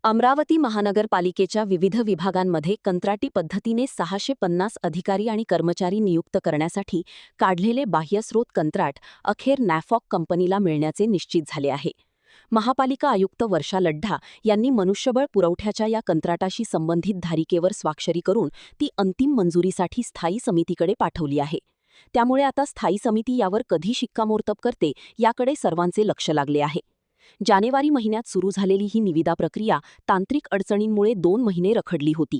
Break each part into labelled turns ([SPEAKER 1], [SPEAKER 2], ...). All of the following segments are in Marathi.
[SPEAKER 1] अमरावती महानगरपालिकेच्या विविध विभागांमध्ये कंत्राटी पद्धतीने 650 अधिकारी आणि कर्मचारी नियुक्त करण्यासाठी काढलेले बाह्यस्रोत कंत्राट अखेर नॅफॉक कंपनीला मिळण्याचे निश्चित झाले आहे. महापालिका आयुक्त वर्षा लढ्ढा यांनी मनुष्यबळ पुरवठ्याच्या या कंत्राटाशी संबंधित धारिकेवर स्वाक्षरी करून ती अंतिम मंजुरीसाठी स्थायी समितीकडे पाठवली आहे. त्यामुळे आता स्थायी समिती यावर कधी शिक्कामोर्तब करते याकडे सर्वांचे लक्ष लागले आहे. जानेवारी महिन्यात सुरू झालेली ही निविदा प्रक्रिया तांत्रिक अडचणींमुळे 2 महिने रखडली होती.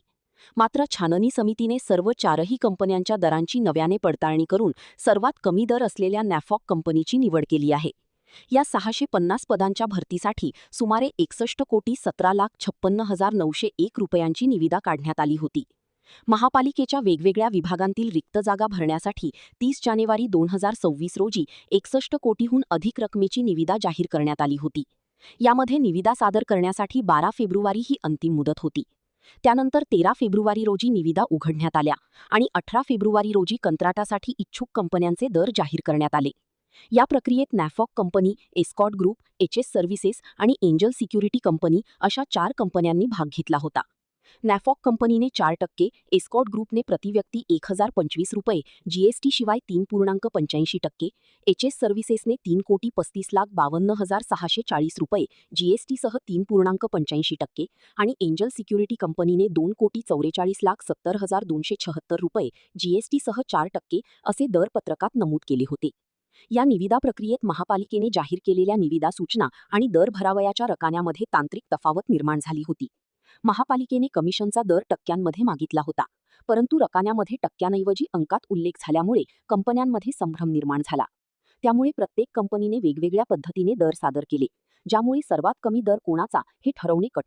[SPEAKER 1] मात्र छाननी समितीने सर्व 4ही कंपन्यांच्या दरांची नव्याने पडताळणी करून सर्वात कमी दर असलेल्या नॅफॉक कंपनीची निवड केली आहे. या 650 पदांच्या भरतीसाठी सुमारे 61,17,56,901 रुपयांची निविदा काढण्यात आली होती. महापालिकेच्या वेगवेगळ्या विभागांतील रिक्त जागा भरण्यासाठी 30 जानेवारी 2026 रोजी 61 कोटीहून अधिक रकमेची निविदा जाहीर करण्यात आली होती. यामध्ये निविदा सादर करण्यासाठी 12 फेब्रुवारी ही अंतिम मुदत होती. त्यानंतर 13 फेब्रुवारी रोजी निविदा उघडण्यात आल्या आणि 18 फेब्रुवारी रोजी कंत्राटासाठी इच्छुक कंपन्यांचे दर जाहीर करण्यात आले. या प्रक्रियेत नॅफॉक company, escort group, HS services आणि एंजल सिक्युरिटी कंपनी अशा 4 कंपन्यांनी भाग घेतला होता. नॅफॉक कंपनीने 4%, एस्कॉर्ट ग्रुपने प्रतिव्यक्ती 1025 रुपये जीएसटी शिवाय 3.85%, एचएस सर्व्हिसेसने 3,35,52,640 रुपये जीएसटीसह 3.85% आणि एंजल सिक्युरिटी कंपनीने 2,44,70,276 रुपये जीएसटीसह 4% असे दर पत्रकात नमूद केले होते. या निविदा प्रक्रियेत महापालिकेने जाहीर केलेल्या निविदा सूचना आणि दर भरावयाच्या रकान्यामध्ये तांत्रिक तफावत निर्माण झाली होती. महापालिकेने कमिशनचा दर टक्क्यांमध्ये मागितला होता, परंतु रकान्यामध्ये टक्क्यांऐवजी अंकात उल्लेख झाल्यामुळे कंपन्यांमध्ये संभ्रम निर्माण झाला. त्यामुळे प्रत्येक कंपनीने वेगवेगळ्या पद्धतीने दर सादर केले, ज्यामुळे सर्वात कमी दर कोणाचा हे ठरवणे कठीण